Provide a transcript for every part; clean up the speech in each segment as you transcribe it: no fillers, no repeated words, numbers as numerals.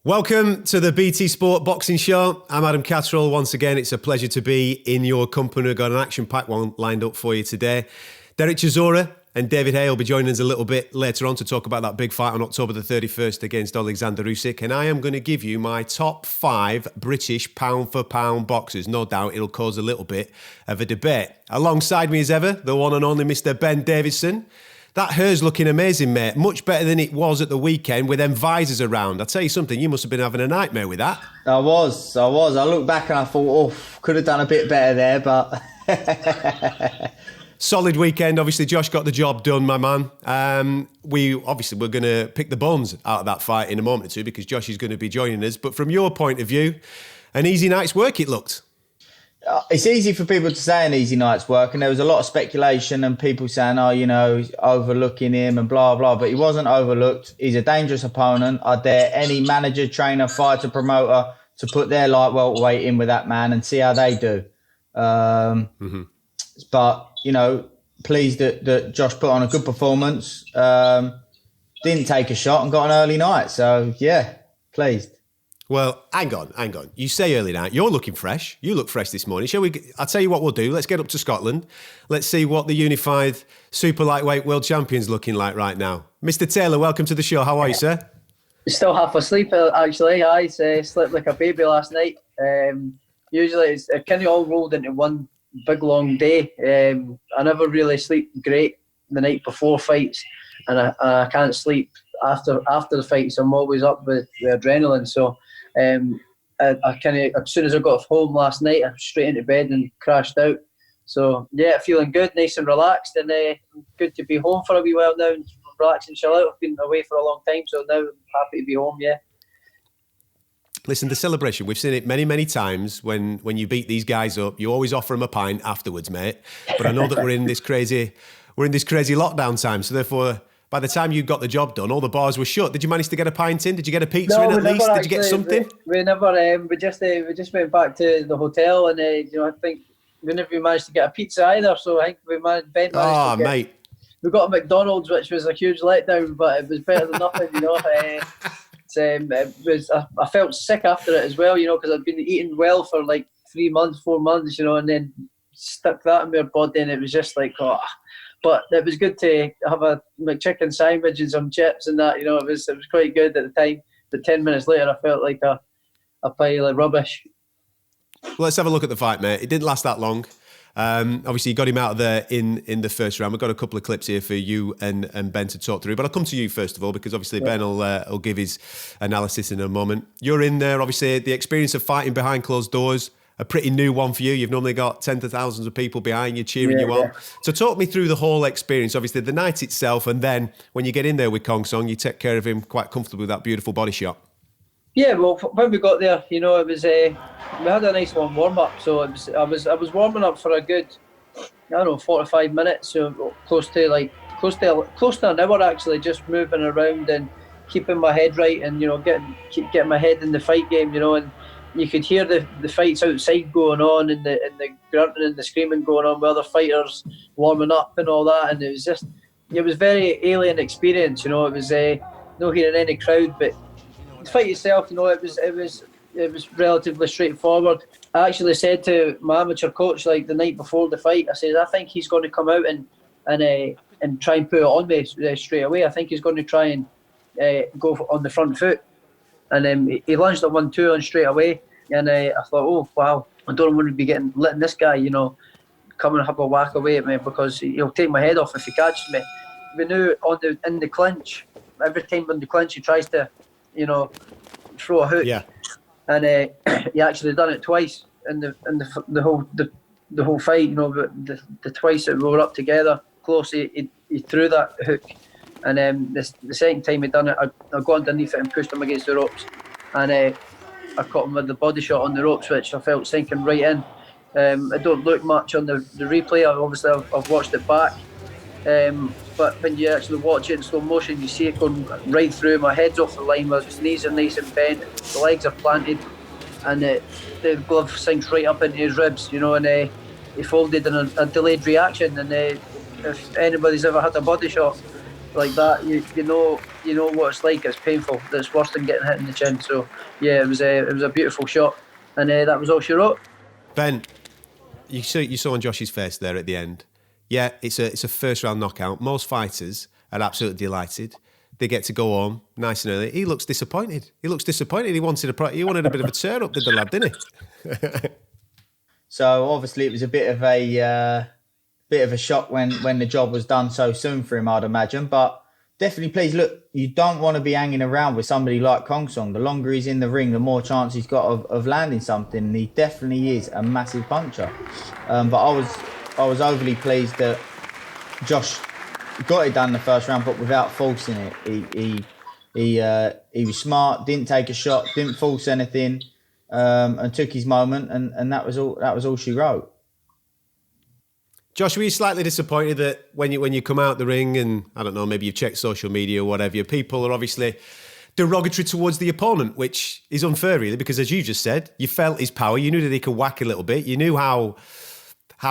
Welcome to the BT Sport Boxing Show. I'm Adam Catterall. Once again, it's a pleasure to be in your company. We've got an action-packed one lined up for you today. Dereck Chisora and David Haye will be joining us a little bit later on to talk about that big fight on October the 31st against Oleksandr Usyk. And I am going to give you my top 5 British pound-for-pound boxers. No doubt it'll cause a little bit of a debate. Alongside me as ever, the one and only Mr. Ben Davison. That hair's looking amazing, mate. Much better than it was at the weekend with them visors around. I'll tell you something, you must have been having a nightmare with that. I was. I looked back and I thought, could have done a bit better there, but... Solid weekend. Obviously, Josh got the job done, my man. We're going to pick the bones out of that fight in a moment or two because Josh is going to be joining us. But from your point of view, an easy night's work it looked. It's easy for people to say an easy night's work, and there was a lot of speculation and people saying, he's overlooking him and blah, blah, but he wasn't overlooked. He's a dangerous opponent. I dare any manager, trainer, fighter, promoter to put their light welterweight in with that man and see how they do. But, pleased that Josh put on a good performance, didn't take a shot and got an early night. So, yeah, pleased. Well, hang on. You say early night. You're looking fresh. You look fresh this morning. Shall we? I'll tell you what we'll do. Let's get up to Scotland. Let's see what the unified super lightweight world champion's looking like right now. Mr. Taylor, welcome to the show. How are you, sir? Still half asleep, actually. I slept like a baby last night. Usually it's kind of all rolled into one big long day. I never really sleep great the night before fights, and I can't sleep after the fights. I'm always up with the adrenaline. So I kind of, as soon as I got home last night, I was straight into bed and crashed out. So yeah, feeling good, nice and relaxed, and good to be home for a wee while now and relax and chill out. I've been away for a long time, so now I'm happy to be home. Yeah. Listen, the celebration, we've seen it many, many times when you beat these guys up. You always offer them a pint afterwards, mate. But I know that we're in this crazy lockdown time. So therefore, by the time you got the job done, all the bars were shut. Did you manage to get a pint in? Did you get a pizza in at least? Did you get something? We never. We just went back to the hotel, and I think we never managed to get a pizza either. So I think Ben managed to get, mate. We got a McDonald's, which was a huge letdown, but it was better than nothing. I felt sick after it as well, because I'd been eating well for like 4 months, and then stuck that in my body, and it was just like, But it was good to have a McChicken sandwich and some chips and that, it was quite good at the time. But 10 minutes later, I felt like a pile of rubbish. Well, let's have a look at the fight, mate. It didn't last that long. Obviously, you got him out of there in the first round. We've got a couple of clips here for you and Ben to talk through. But I'll come to you first of all, because obviously Ben will give his analysis in a moment. You're in there, obviously, the experience of fighting behind closed doors, a pretty new one for you. You've normally got tens of thousands of people behind you cheering you on. So talk me through the whole experience, obviously the night itself, and then when you get in there with Khongsong, you take care of him quite comfortably with that beautiful body shot. Yeah, well, when we got there, it was we had a nice long warm up. So I was warming up for a good, 45 minutes, so close to an hour actually, just moving around and keeping my head right, and keep getting my head in the fight game, and you could hear the fights outside going on, and the grunting and the screaming going on with other fighters warming up and all that, and it was very alien experience. It was no hearing any crowd, but the fight itself, it was relatively straightforward. I actually said to my amateur coach the night before the fight, I said, I think he's going to come out and try and put it on me straight away. I think he's going to try and go on the front foot. And he launched a 1-2 on straight away, and I thought, oh wow, I don't want to be letting this guy, come and have a whack away at me, because he'll take my head off if he catches me. We knew in the clinch, every time in the clinch he tries to, throw a hook, and he actually done it twice in the whole fight. But the twice that we were up together close, he threw that hook. And the second time he done it, I got underneath it and pushed him against the ropes, and I caught him with the body shot on the ropes, which I felt sinking right in. I don't look much on the replay. I've watched it back, but when you actually watch it in slow motion, you see it going right through. My head's off the line, my knees are nice and bent, the legs are planted, and the glove sinks right up into his ribs, and he folded in a delayed reaction. And if anybody's ever had a body shot, like that, you know what it's like. It's painful. It's worse than getting hit in the chin. So yeah, it was a beautiful shot, and that was all she wrote. Ben, you saw on Josh's face there at the end. Yeah, it's a first round knockout. Most fighters are absolutely delighted. They get to go home nice and early. He looks disappointed. He wanted a bit of a tear up, did the lad, didn't he? So obviously it was a bit of a shock when the job was done so soon for him, I'd imagine. But definitely, please look. You don't want to be hanging around with somebody like Khongsong. The longer he's in the ring, the more chance he's got of landing something. And he definitely is a massive puncher. But I was overly pleased that Josh got it done in the first round, but without forcing it. He was smart, didn't take a shot, didn't force anything, and took his moment, and that was all she wrote. Josh, were you slightly disappointed that when you come out the ring and, I don't know, maybe you've checked social media or whatever, people are obviously derogatory towards the opponent, which is unfair really, because as you just said, you felt his power, you knew that he could whack a little bit, you knew how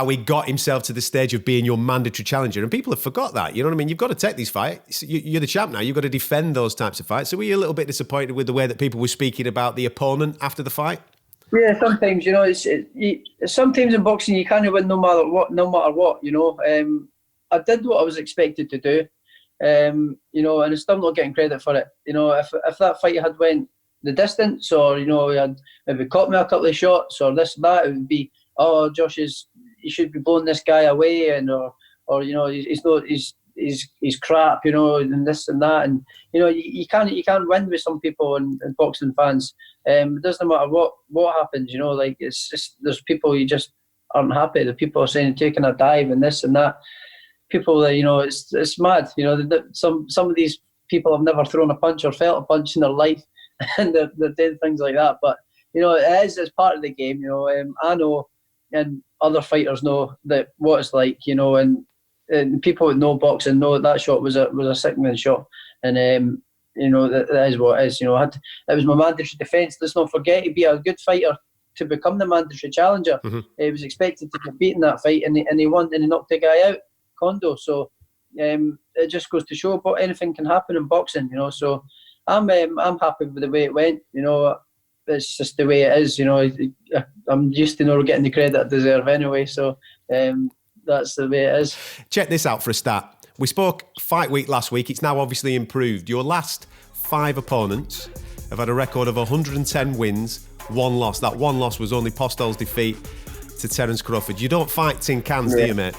he got himself to the stage of being your mandatory challenger, and people have forgot that, you know what I mean? You've got to take these fights, you're the champ now, you've got to defend those types of fights. So were you a little bit disappointed with the way that people were speaking about the opponent after the fight? Yeah, sometimes, sometimes in boxing you can't win no matter what, you know. I did what I was expected to do, and I'm still not getting credit for it. You know, if that fight had went the distance, or, he had maybe caught me a couple of shots or this and that, it would be, oh, he should be blowing this guy away, and or he's crap, and this and that, and you can't win with some people and boxing fans. It doesn't matter what happens, like it's just there's people you just aren't happy. The people are saying taking a dive and this and that. People that it's mad. Some of these people have never thrown a punch or felt a punch in their life, and they're doing things like that. But it's part of the game. I know, and other fighters know that what it's like. And people that know boxing know that shot was a sickening shot, and that is what it is. It was my mandatory defence. Let's not forget, to be a good fighter to become the mandatory challenger. Mm-hmm. He was expected to compete in that fight, and he won, and he knocked the guy out, Kondo. So it just goes to show, but anything can happen in boxing. So I'm happy with the way it went. It's just the way it is. I'm used to not getting the credit I deserve anyway. So that's the way it is. Check this out for a stat. We spoke fight week last week. It's now obviously improved. Your last 5 opponents have had a record of 110 wins, 1 loss. That 1 loss was only Postol's defeat to Terence Crawford. You don't fight tin cans, do you, mate?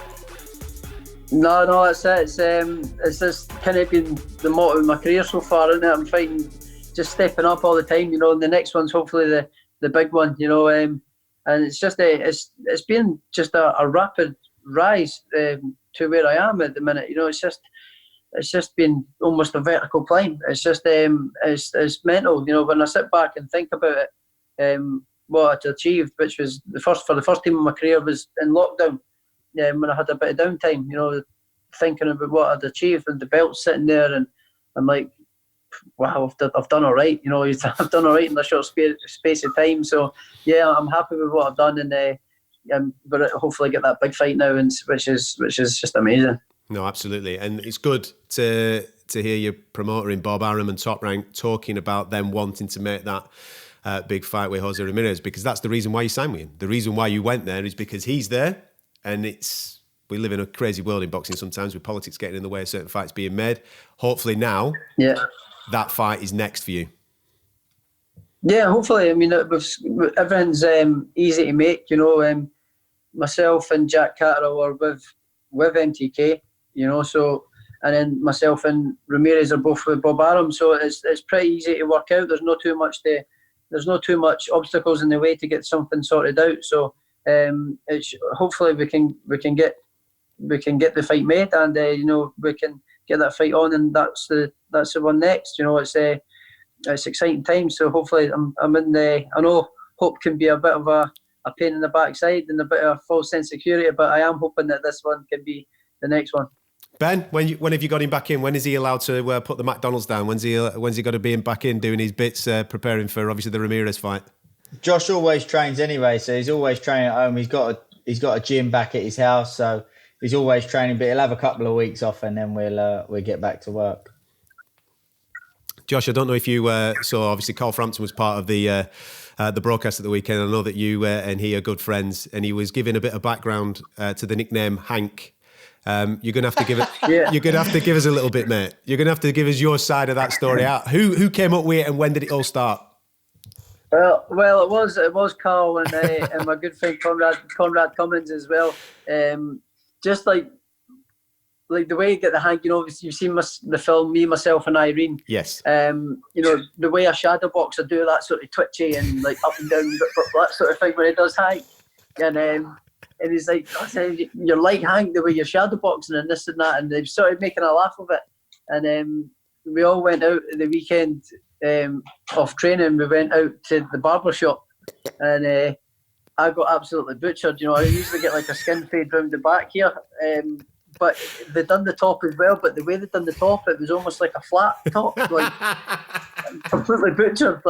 No, that's it. It's just kind of been the motto of my career so far, isn't it? I'm fighting, just stepping up all the time, and the next one's hopefully the big one, and it's just it's been just a rapid rise to where I am at the minute. It's just been almost a vertical climb. It's just it's mental. When I sit back and think about it, what I'd achieved, which was for the first time in my career, was in lockdown. When I had a bit of downtime, thinking about what I'd achieved, and the belt's sitting there, and I'm like, wow, I've done all right. I've done all right in a short space of time. So yeah, I'm happy with what I've done, and but hopefully get that big fight now, and which is just amazing. No, absolutely, and it's good to hear your promoter in Bob Arum and Top Rank talking about them wanting to make that big fight with Jose Ramirez, because that's the reason why you signed with him. The reason why you went there is because he's there, and we live in a crazy world in boxing sometimes, with politics getting in the way of certain fights being made. Hopefully now, that fight is next for you. Yeah, hopefully. I mean, everything's easy to make. Myself and Jack Catterall were with MTK. So, and then myself and Ramirez are both with Bob Arum. So it's pretty easy to work out. There's not too much obstacles in the way to get something sorted out. So hopefully we can get the fight made, and we can get that fight on, and that's the one next. It's exciting times. So hopefully I'm in the. I know hope can be a bit of a pain in the backside and a bit of a false sense of security, but I am hoping that this one can be the next one. Ben, when have you got him back in? When is he allowed to put the McDonald's down? When's he got to be back in doing his bits, preparing for obviously the Ramirez fight? Josh always trains anyway, so he's always training at home. He's got a gym back at his house, so he's always training, but he'll have a couple of weeks off, and then we'll get back to work. Josh, I don't know if you saw. Obviously, Carl Frampton was part of the broadcast at the weekend. I know that you and he are good friends, and he was giving a bit of background to the nickname Hank. You're gonna have to give it. You're gonna have to give us a little bit, mate. You're gonna have to give us your side of that story out. Who came up with it, and when did it all start? Well, it was Carl and my good friend Conrad Cummins as well. Just like the way you get the Hank, obviously you've seen the film Me, Myself and Irene. Yes. The way a shadow boxer do that sort of twitchy and like up and down, that sort of thing when he does Hank. And he's like, I said, you're like Hank the way you're shadow boxing and this and that. And they started making a laugh of it. And we all went out the weekend of training. We went out to the barber shop and I got absolutely butchered. I usually get like a skin fade round the back here. But they done the top as well. But the way they done the top, it was almost like a flat top, like completely butchered.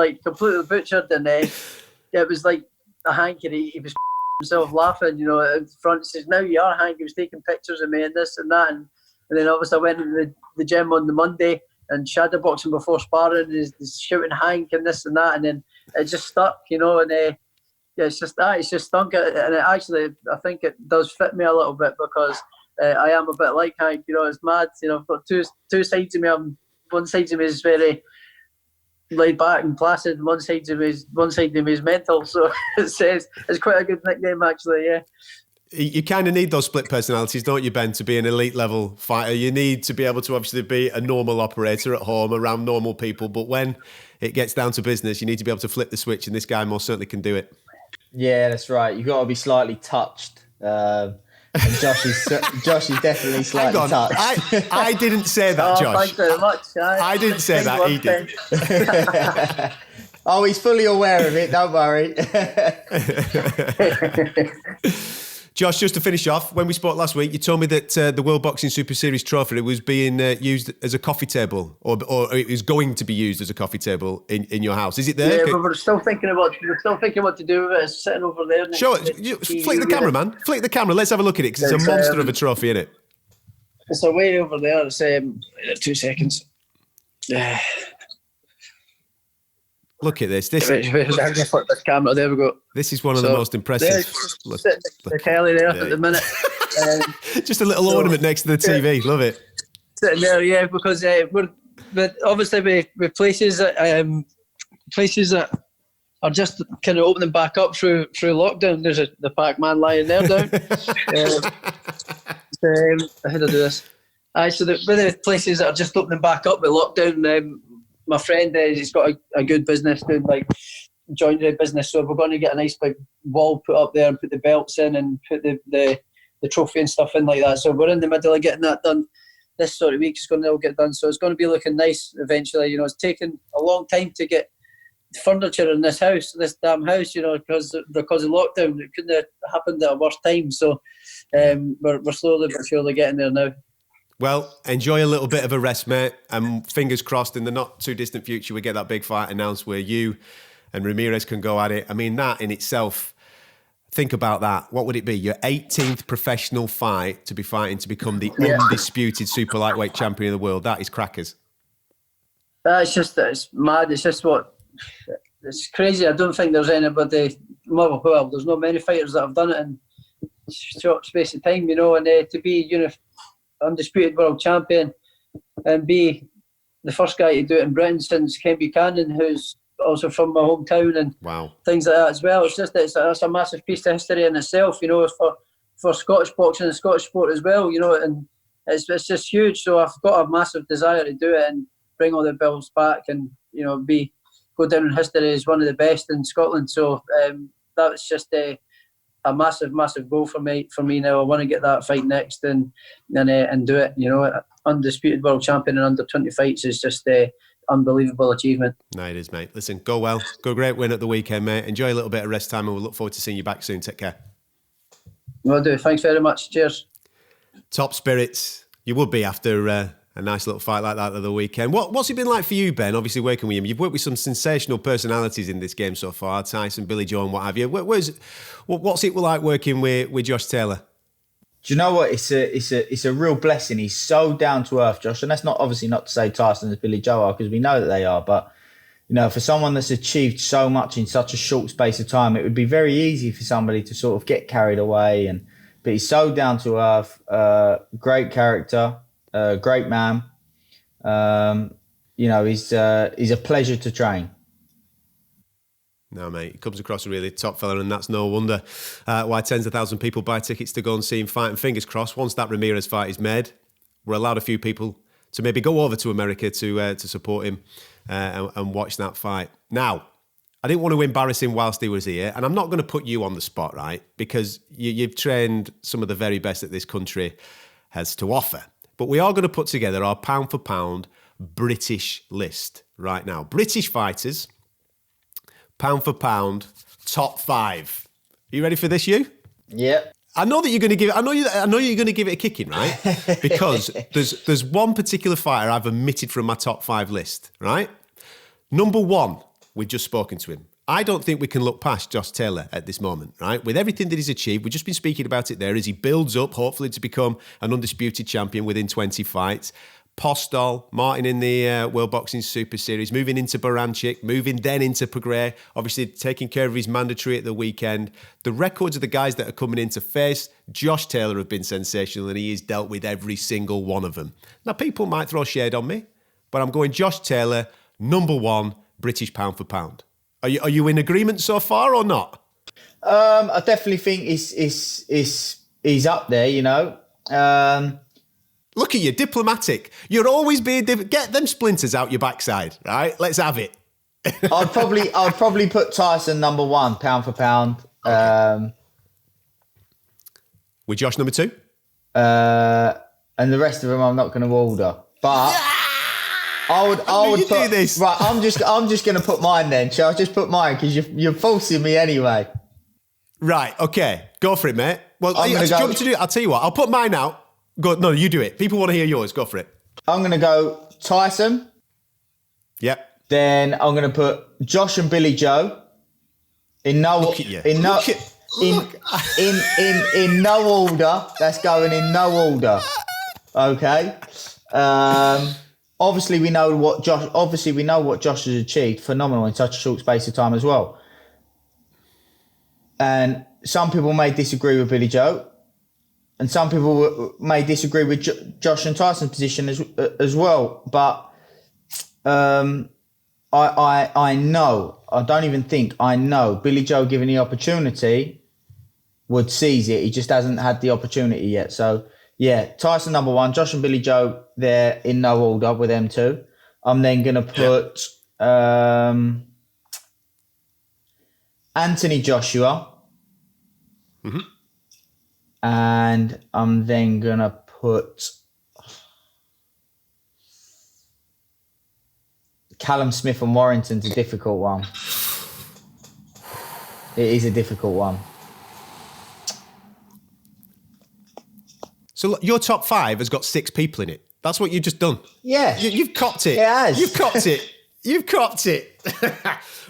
And it was like a Hank, and he was himself laughing, in front. He says, "Now you are Hank." He was taking pictures of me and this and that. And then obviously I went to the gym on the Monday and shadow boxing before sparring, and he's shouting Hank and this and that. And then it just stuck, and it's just that. It's just stunk. And it actually, I think it does fit me a little bit because I am a bit like Hank. It's mad. I've got two sides of me. One side of me is very laid back and placid, and one side of me is mental. So it's quite a good nickname, actually. Yeah. You kind of need those split personalities, don't you, Ben, to be an elite level fighter? You need to be able to obviously be a normal operator at home around normal people, but when it gets down to business, you need to be able to flip the switch, and this guy most certainly can do it. Yeah, that's right. You've got to be slightly touched. And Josh is definitely slightly touched. I didn't say that, Josh. Thanks very much. I didn't say that, he did. Oh, he's fully aware of it, don't worry. Josh, just to finish off, when we spoke last week, you told me that the World Boxing Super Series trophy was being used as a coffee table, or it was going to be used as a coffee table in your house. Is it there? Yeah, but we're still thinking what to do with it. It's sitting over there. Sure, flick the camera, man. Flick the camera. Let's have a look at it, because it's a monster of a trophy, isn't it? It's away over there. It's 2 seconds. Look at this. This camera. There we go. This is one of the most impressive. Look. The telly there at the minute. Just a little ornament next to the TV. Love it. Sitting there, yeah, because but obviously with places that are just kind of opening back up through lockdown. There's the Pac-Man lying there down. How do I do this? So with the places that are just opening back up with lockdown, my friend, he's got a good business doing like joinery business, so we're going to get a nice big wall put up there and put the belts in and put the trophy and stuff in like that. So we're in the middle of getting that done. This sort of week is going to all get done, so it's going to be looking nice eventually. It's taken a long time to get furniture in this damn house, because of lockdown. It couldn't have happened at a worse time. So we're slowly but surely getting there now. Well, enjoy a little bit of a rest, mate, and fingers crossed in the not too distant future we get that big fight announced where you and Ramirez can go at it. I mean, that in itself, think about that. What would it be? Your 18th professional fight to be fighting to become the undisputed super lightweight champion of the world. That is crackers. It's mad. It's crazy. I don't think there's anybody, well, there's not many fighters that have done it in a short space of time, and to be undisputed world champion and be the first guy to do it in Britain since Ken Buchanan, who's also from my hometown, and things like that as well. It's a massive piece of history in itself, for Scottish boxing and Scottish sport as well, and it's just huge. So I've got a massive desire to do it and bring all the belts back and go down in history as one of the best in Scotland. So that's just a massive goal for me now. I want to get that fight next and do it. Undisputed world champion in under 20 fights is just a unbelievable achievement. No, it is, mate. Listen, go well. Go great win at the weekend, mate. Enjoy a little bit of rest time, and we'll look forward to seeing you back soon. Take care. Will do. Thanks very much. Cheers. Top spirits. You would be after a nice little fight like that at the weekend. What's it been like for you, Ben? Obviously working with him. You've worked with some sensational personalities in this game so far. Tyson, Billy Joe and what have you. What's it like working with Josh Taylor? Do you know what? It's a real blessing. He's so down to earth, Josh. And that's not obviously not to say Tyson and Billy Joe are, because we know that they are. But, you know, for someone that's achieved so much in such a short space of time, it would be very easy for somebody to sort of get carried away. But he's so down to earth, great character, great man. You know, he's a pleasure to train. No, mate, he comes across a really top fella, and that's no wonder why tens of thousands of people buy tickets to go and see him fight. And fingers crossed, once that Ramirez fight is made, we're allowed a few people to maybe go over to America to support him and watch that fight. Now, I didn't want to embarrass him whilst he was here, and I'm not going to put you on the spot, right? Because you've trained some of the very best that this country has to offer. But we are going to put together our pound for pound British list right now. British fighters, pound for pound, top 5. Are you ready for this, you? Yep. I know that you're going to give it. I know you're going to give it a kicking, right? Because there's one particular fighter I've omitted from my top 5 list, right? Number 1, we've just spoken to him. I don't think we can look past Josh Taylor at this moment, right? With everything that he's achieved, we've just been speaking about it there as he builds up, hopefully, to become an undisputed champion within 20 fights. Postol, Martin in the World Boxing Super Series, moving into Baranchik, moving then into Prograis, obviously taking care of his mandatory at the weekend. The records of the guys that are coming into face, Josh Taylor have been sensational, and he has dealt with every single one of them. Now, people might throw shade on me, but I'm going Josh Taylor, number 1, British pound for pound. Are you in agreement so far or not? I definitely think he's up there, you know. Look at you, diplomatic. You're always being get them splinters out your backside, right? Let's have it. I'd probably put Tyson number 1, pound for pound. Okay. With Josh number 2? And the rest of them I'm not going to order. But I would put do this. Right, I'm just going to put mine then. Shall I just put mine, because you're forcing me anyway. Right, okay. Go for it, mate. Well, do you want me to do it? I'll tell you what, I'll put mine out. Go, no, you do it. People want to hear yours. Go for it. I'm going to go Tyson. Yep. Then I'm going to put Josh and Billy Joe in no order. That's going in no order. Okay. Obviously we know what Josh has achieved. Phenomenal in such a short space of time as well. And some people may disagree with Billy Joe. And some people may disagree with Josh and Tyson's position as well. But I know Billy Joe, given the opportunity, would seize it. He just hasn't had the opportunity yet. So, yeah, Tyson number 1, Josh and Billy Joe, they're in no order with them two. I'm then going to put Anthony Joshua. Mm-hmm. And I'm then going to put Callum Smith and Warrington's a difficult one. It is a difficult one. So look, your top 5 has got 6 people in it. That's what you've just done. Yeah. You've copped it. It has. You've copped it. You've copped it.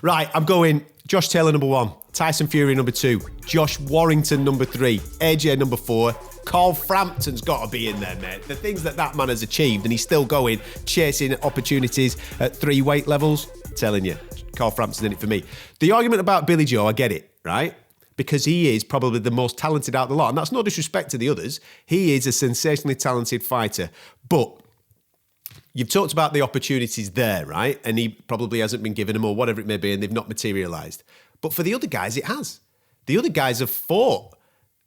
Right, I'm going Josh Taylor number 1, Tyson Fury number 2, Josh Warrington number 3, AJ number 4. Carl Frampton's got to be in there, mate. The things that man has achieved, and he's still going, chasing opportunities at 3 weight levels. I'm telling you, Carl Frampton's in it for me. The argument about Billy Joe, I get it, right? Because he is probably the most talented out of the lot. And that's no disrespect to the others. He is a sensationally talented fighter. But you've talked about the opportunities there, right? And he probably hasn't been given them or whatever it may be, and they've not materialised. But for the other guys, it has. The other guys have fought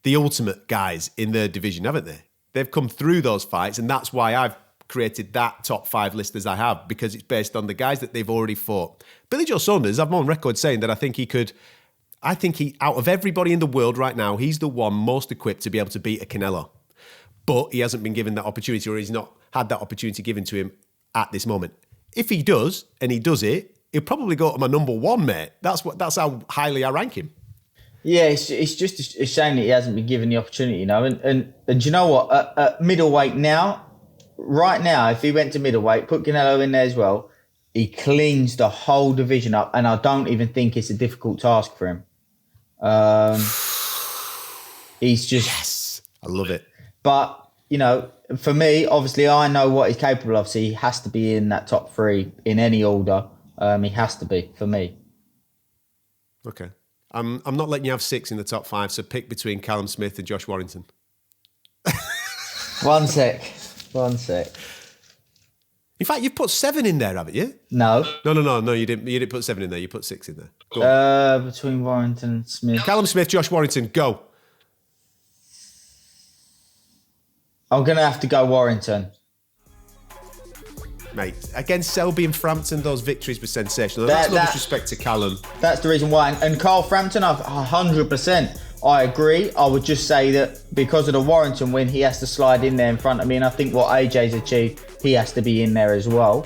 the ultimate guys in their division, haven't they? They've come through those fights, and that's why I've created that top 5 list as I have, because it's based on the guys that they've already fought. Billy Joe Saunders, I'm on record saying that I think he, out of everybody in the world right now, he's the one most equipped to be able to beat a Canelo. But he hasn't been given that opportunity, or he's not had that opportunity given to him at this moment. If he does, and he does it, he'll probably go to my number 1, mate. That's how highly I rank him. Yeah, it's just a shame that he hasn't been given the opportunity, you know. And you know what? At middleweight right now, if he went to middleweight, put Canelo in there as well, he cleans the whole division up, and I don't even think it's a difficult task for him. He's just... Yes, I love it. But, for me, obviously, I know what he's capable of. So he has to be in that top 3 in any order. He has to be, for me. Okay. I'm not letting you have 6 in the top 5, so pick between Callum Smith and Josh Warrington. One sec. In fact, you've put 7 in there, haven't you? No. No, you didn't. You didn't put 7 in there. You put 6 in there. Go on. Between Warrington and Smith. Callum Smith, Josh Warrington, go. I'm going to have to go Warrington. Mate, against Selby and Frampton, those victories were sensational. That's no disrespect to Callum. That's the reason why. And Carl Frampton, 100%. I agree. I would just say that because of the Warrington win, he has to slide in there in front of me. And I think what AJ's achieved, he has to be in there as well.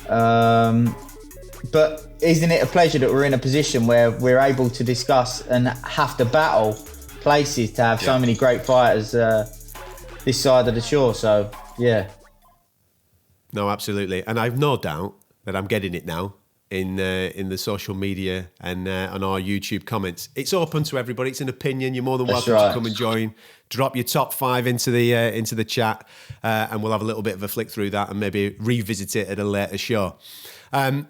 But isn't it a pleasure that we're in a position where we're able to discuss and have to battle places to have so many great fighters this side of the shore? So, yeah. No, absolutely. And I've no doubt that I'm getting it now in the social media and on our YouTube comments. It's open to everybody. It's an opinion. You're more than welcome to come and join. Drop your top 5 into the chat, and we'll have a little bit of a flick through that and maybe revisit it at a later show.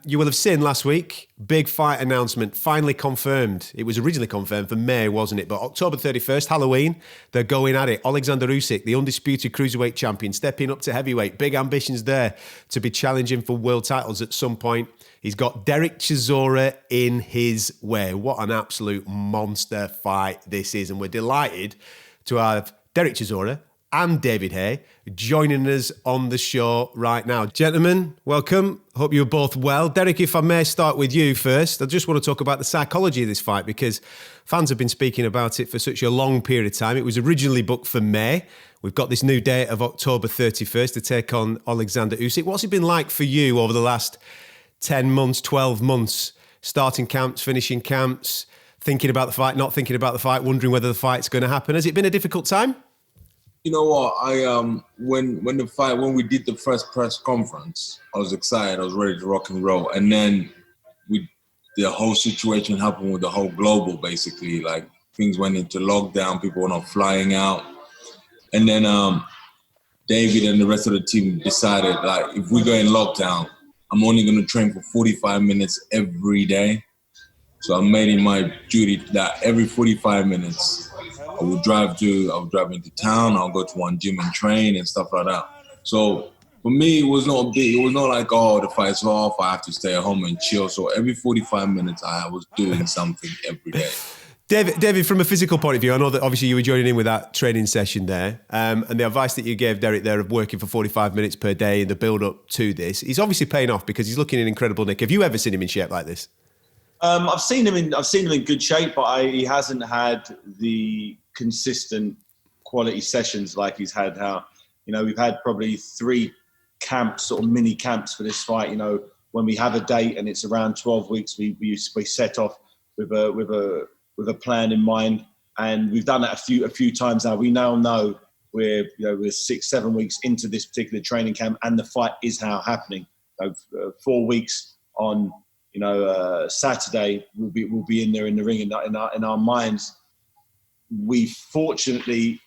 You will have seen last week, big fight announcement, finally confirmed. It was originally confirmed for May, wasn't it? But October 31st, Halloween, they're going at it. Oleksandr Usyk, the undisputed cruiserweight champion, stepping up to heavyweight. Big ambitions there to be challenging for world titles at some point. He's got Dereck Chisora in his way. What an absolute monster fight this is. And we're delighted to have Dereck Chisora and David Haye joining us on the show right now. Gentlemen, welcome. Hope you're both well. Dereck, if I may start with you first, I just want to talk about the psychology of this fight because fans have been speaking about it for such a long period of time. It was originally booked for May. We've got this new date of October 31st to take on Oleksandr Usyk. What's it been like for you over the last 10 months, 12 months, starting camps, finishing camps, thinking about the fight, not thinking about the fight, wondering whether the fight's going to happen? Has it been a difficult time? You know what? When we did the first press conference, I was excited. I was ready to rock and roll. And then the whole situation happened with the whole global, basically. Like things went into lockdown. People were not flying out. And then David and the rest of the team decided, like, if we go in lockdown, I'm only going to train for 45 minutes every day. So I made it my duty that every 45 minutes, I would drive into town. I'll go to one gym and train and stuff like that. So for me, it was not big. It was not like, oh, the fight's off, I have to stay at home and chill. So every 45 minutes, I was doing something every day. David, from a physical point of view, I know that obviously you were joining in with that training session there, and the advice that you gave Dereck there of working for 45 minutes per day in the build-up to this, he's obviously paying off because he's looking in incredible nick. Have you ever seen him in shape like this? I've seen him in good shape, but he hasn't had the consistent quality sessions like he's had. We've had probably 3 camps, sort of mini camps for this fight. When we have a date and it's around 12 weeks, we set off with a plan in mind, and we've done that a few times now. We now know we're 6-7 weeks into this particular training camp, and the fight is now happening. 4 weeks on. Saturday we'll be in there in the ring. In our minds, we fortunately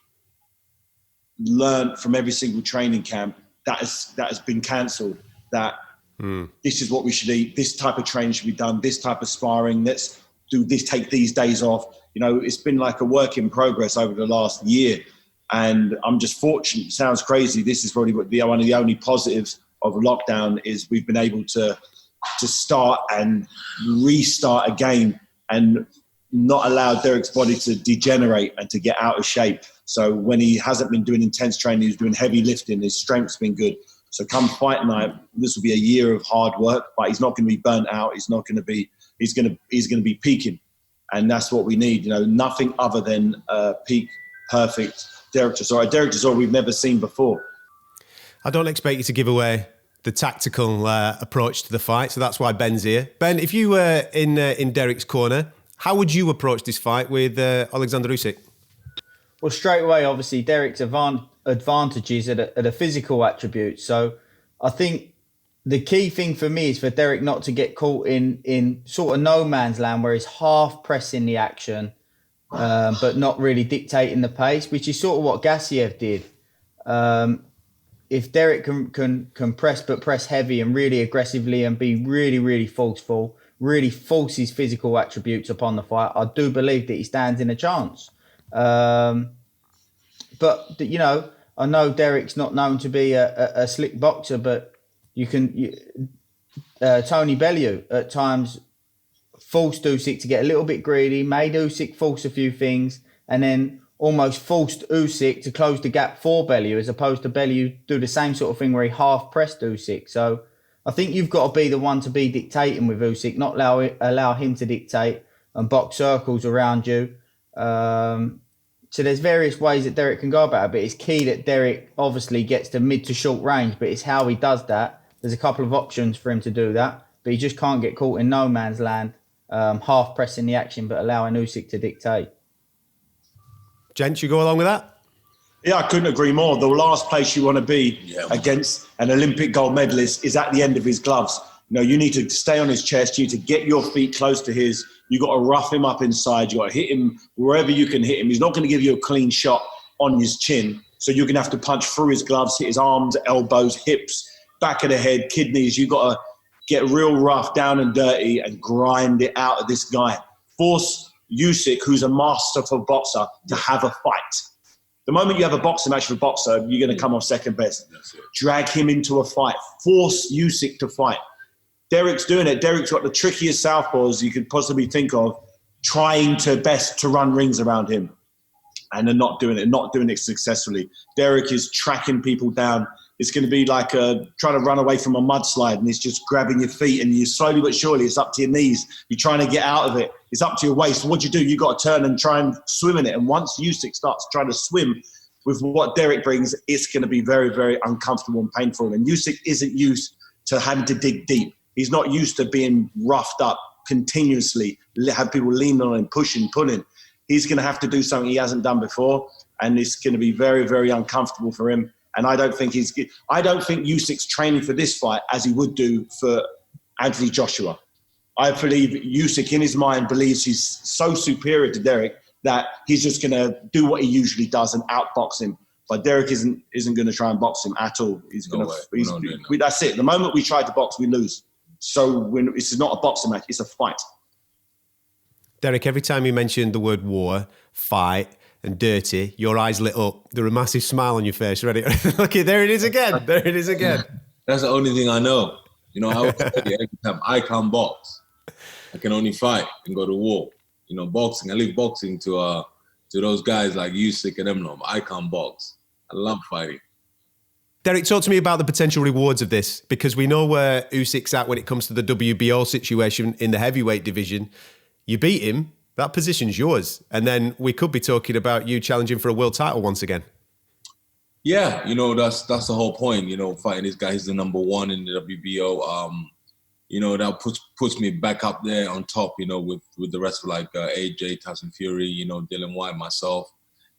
learned from every single training camp that has been cancelled. That this is what we should eat. This type of training should be done. This type of sparring. Let's do this. Take these days off. It's been like a work in progress over the last year, and I'm just fortunate. It sounds crazy. This is probably one of the only positives of lockdown is we've been able to start and restart again and not allow Dereck's body to degenerate and to get out of shape. So when he hasn't been doing intense training, he's doing heavy lifting, his strength's been good. So come fight night, this will be a year of hard work, but he's not going to be burnt out. He's going to be peaking. And that's what we need. Nothing other than peak, perfect Dereck Chisora. Dereck Chisora we've never seen before. I don't expect you to give away the tactical approach to the fight, so that's why Ben's here. Ben, if you were in Dereck's corner, how would you approach this fight with Oleksandr Usyk? Well, straight away, obviously, Dereck's advantages are the physical attributes. So I think the key thing for me is for Dereck not to get caught in sort of no man's land where he's half pressing the action, but not really dictating the pace, which is sort of what Gassiev did If Dereck can press, but press heavy and really aggressively and be really, really forceful, really force his physical attributes upon the fight, I do believe that he stands in a chance. But, you know, I know Dereck's not known to be a slick boxer, but Tony Bellew at times forced Usyk to get a little bit greedy, made Usyk force a few things, and then almost forced Usyk to close the gap for Bellew, as opposed to Bellew do the same sort of thing where he half pressed Usyk. So I think you've got to be the one to be dictating with Usyk, not allow him to dictate and box circles around you. So there's various ways that Dereck can go about it, but it's key that Dereck obviously gets to mid to short range, but it's how he does that. There's a couple of options for him to do that, but he just can't get caught in no man's land, half pressing the action, but allowing Usyk to dictate. Gents, you go along with that? Yeah, I couldn't agree more. The last place you want to be against an Olympic gold medalist is at the end of his gloves. You know, you need to stay on his chest. You need to get your feet close to his. You got to rough him up inside. You got to hit him wherever you can hit him. He's not going to give you a clean shot on his chin. So you're going to have to punch through his gloves, hit his arms, elbows, hips, back of the head, kidneys. You got to get real rough, down and dirty, and grind it out of this guy. Force Usyk, who's a masterful boxer, to have a fight. The moment you have a boxing match with a boxer, you're going to come off second best. Drag him into a fight. Force Usyk to fight. Dereck's doing it. Dereck's got the trickiest southpaws you could possibly think of, trying to best to run rings around him. And they're not doing it successfully. Dereck is tracking people down. It's going to be like trying to run away from a mudslide, and it's just grabbing your feet, and you slowly but surely, it's up to your knees. You're trying to get out of it. It's up to your waist. What do? You got to turn and try and swim in it. And once Usyk starts trying to swim with what Dereck brings, it's going to be very, very uncomfortable and painful. And Usyk isn't used to having to dig deep. He's not used to being roughed up continuously, have people leaning on him, pushing, pulling. He's going to have to do something he hasn't done before, and it's going to be very, very uncomfortable for him. And I don't think Usyk's training for this fight as he would do for Anthony Joshua. I believe Usyk in his mind believes he's so superior to Dereck that he's just going to do what he usually does and outbox him. But Dereck isn't going to try and box him at all. He's going to. That's it. The moment we try to box, we lose. So this is not a boxing match; it's a fight. Dereck, every time you mentioned the word war, fight, and dirty, your eyes lit up. There was a massive smile on your face. Ready? Okay, there it is again. There it is again. That's the only thing I know. You know, I always tell you every time, I can't box. I can only fight and go to war. You know, boxing. I leave boxing to those guys like Usyk and them. No, I can't box. I love fighting. Dereck, talk to me about the potential rewards of this, because we know where Usyk's at when it comes to the WBO situation in the heavyweight division. You beat him, that position's yours. And then we could be talking about you challenging for a world title once again. Yeah, you know, that's the whole point, you know, fighting this guy. He's the number one in the WBO. You know, that puts me back up there on top, you know, with the rest of like AJ, Tyson Fury, you know, Dylan White, myself,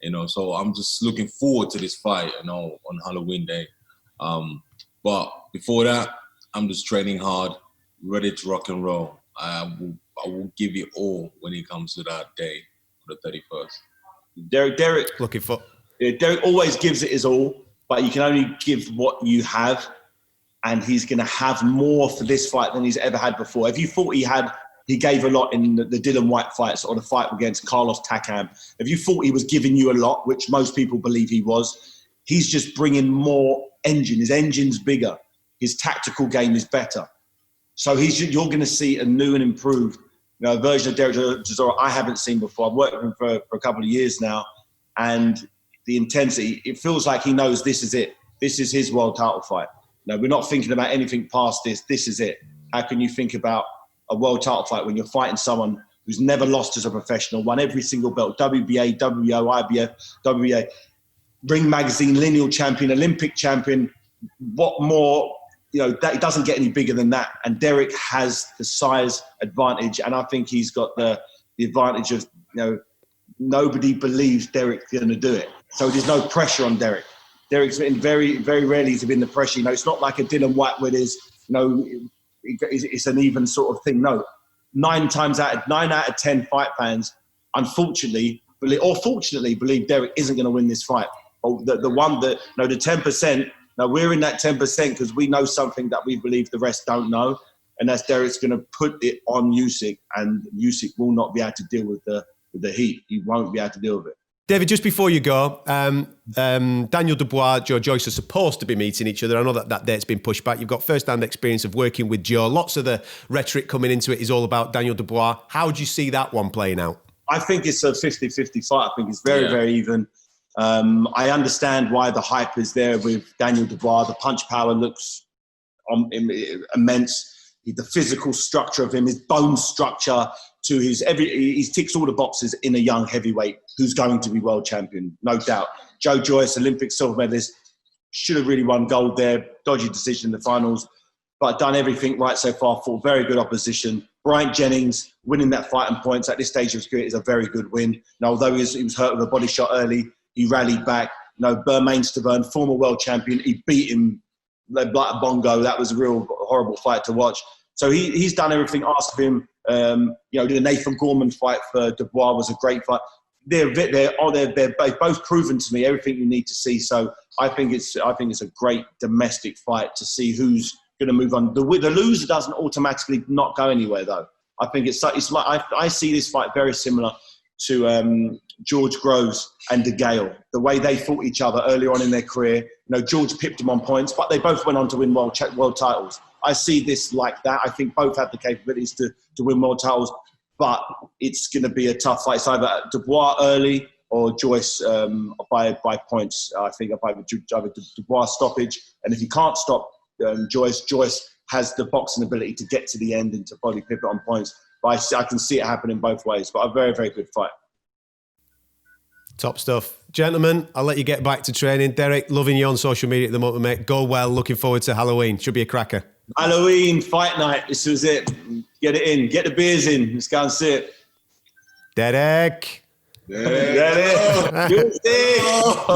you know. So I'm just looking forward to this fight, you know, on Halloween Day. But before that, I'm just training hard, ready to rock and roll. I will give it all when it comes to that day, the 31st. Dereck always gives it his all, but you can only give what you have, and he's going to have more for this fight than he's ever had before. If you thought he gave a lot in the Dylan White fights or the fight against Carlos Takam, if you thought he was giving you a lot, which most people believe he was, he's just bringing more engine. His engine's bigger. His tactical game is better. So you're going to see a new and improved, you know, version of Dereck Chisora I haven't seen before. I've worked with him for a couple of years now, and the intensity, it feels like he knows this is it. This is his world title fight. No, we're not thinking about anything past this. This is it. How can you think about a world title fight when you're fighting someone who's never lost as a professional, won every single belt, WBA, WO, IBF, WBA, Ring Magazine, lineal champion, Olympic champion. What more? You know, that it doesn't get any bigger than that. And Dereck has the size advantage, and I think he's got the advantage of, you know, nobody believes Dereck's going to do it. So there's no pressure on Dereck. Dereck's been very, very rarely has been the pressure. You know, it's not like a Dylan White where there's, you know, it's an even sort of thing. No, 9 out of 10 fight fans, unfortunately, or fortunately, believe Dereck isn't going to win this fight. the one that, the 10%. Now we're in that 10% because we know something that we believe the rest don't know, and that's Dereck's going to put it on Usyk, and Usyk will not be able to deal with the heat. He won't be able to deal with it. David, just before you go, Daniel Dubois, Joe Joyce are supposed to be meeting each other. I know that date's been pushed back. You've got first-hand experience of working with Joe. Lots of the rhetoric coming into it is all about Daniel Dubois. How do you see that one playing out? I think it's a 50-50 fight. I think it's very, very even. I understand why the hype is there with Daniel Dubois. The punch power looks immense. The physical structure of him, his bone structure, to he ticks all the boxes in a young heavyweight who's going to be world champion, no doubt. Joe Joyce, Olympic silver medalist, should have really won gold there. Dodgy decision in the finals, but done everything right so far. Fought very good opposition. Bryant Jennings winning that fight in points at this stage of his career is a very good win. Now, although he was hurt with a body shot early, he rallied back. Bermain Stavern, former world champion, he beat him like a bongo. That was a real horrible fight to watch. So he's done everything asked of him. The Nathan Gorman fight for Dubois was a great fight. They're both proven to me everything you need to see. So I think it's a great domestic fight to see who's going to move on. The loser doesn't automatically not go anywhere though. I think it's like I see this fight very similar to George Groves and De Gale. The way they fought each other early on in their career. George pipped them on points, but they both went on to win world titles. I see this like that. I think both have the capabilities to win world titles, but it's going to be a tough fight. It's either Dubois early or Joyce by points. I think either Dubois stoppage, and if he can't stop Joyce has the boxing ability to get to the end and to probably pip it on points. But I can see it happening both ways. But a very, very good fight. Top stuff. Gentlemen, I'll let you get back to training. Dereck, loving you on social media at the moment, mate. Go well. Looking forward to Halloween. Should be a cracker. Halloween, fight night. This was it. Get it in. Get the beers in. Let's go and see it. Dereck.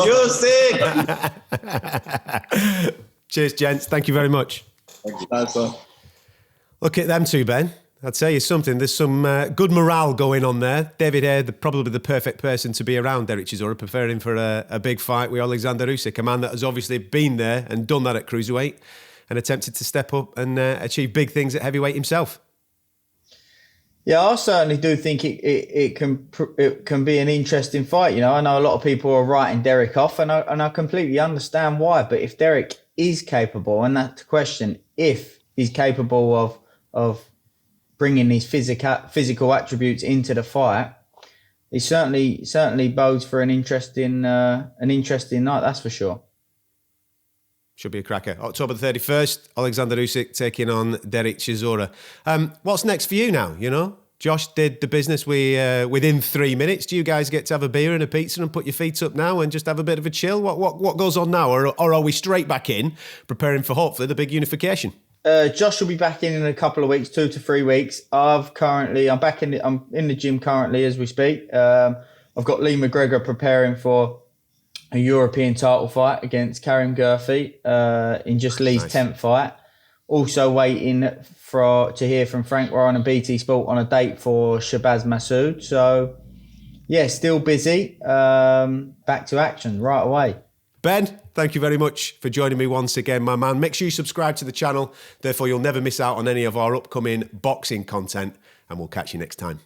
You're sick. Cheers, gents. Thank you very much. Thank you. That's all. Look at them two, Ben. I'll tell you something. There's some good morale going on there. David Haye, probably the perfect person to be around Dereck Chisora, preparing for a big fight with Oleksandr Usyk, a man that has obviously been there and done that at cruiserweight and attempted to step up and achieve big things at heavyweight himself. Yeah, I certainly do think it can be an interesting fight. I know a lot of people are writing Dereck off, and I completely understand why. But if Dereck is capable, and that's the question, if he's capable of bringing these physical attributes into the fight, it certainly bodes for an interesting night. That's for sure. Should be a cracker. October the 31st, Oleksandr Usyk taking on Dereck Chisora. What's next for you now? Josh did the business within 3 minutes. Do you guys get to have a beer and a pizza and put your feet up now and just have a bit of a chill? What goes on now? Or are we straight back in, preparing for hopefully the big unification? Josh will be back in a couple of weeks, 2 to 3 weeks. I'm in the gym currently as we speak. I've got Lee McGregor preparing for a European title fight against Karim Gurfi in just Lee's 10th fight. Also waiting to hear from Frank Warren and BT Sport on a date for Shabazz Massoud. So, yeah, still busy. Back to action right away. Ben, thank you very much for joining me once again, my man. Make sure you subscribe to the channel. Therefore, you'll never miss out on any of our upcoming boxing content. And we'll catch you next time.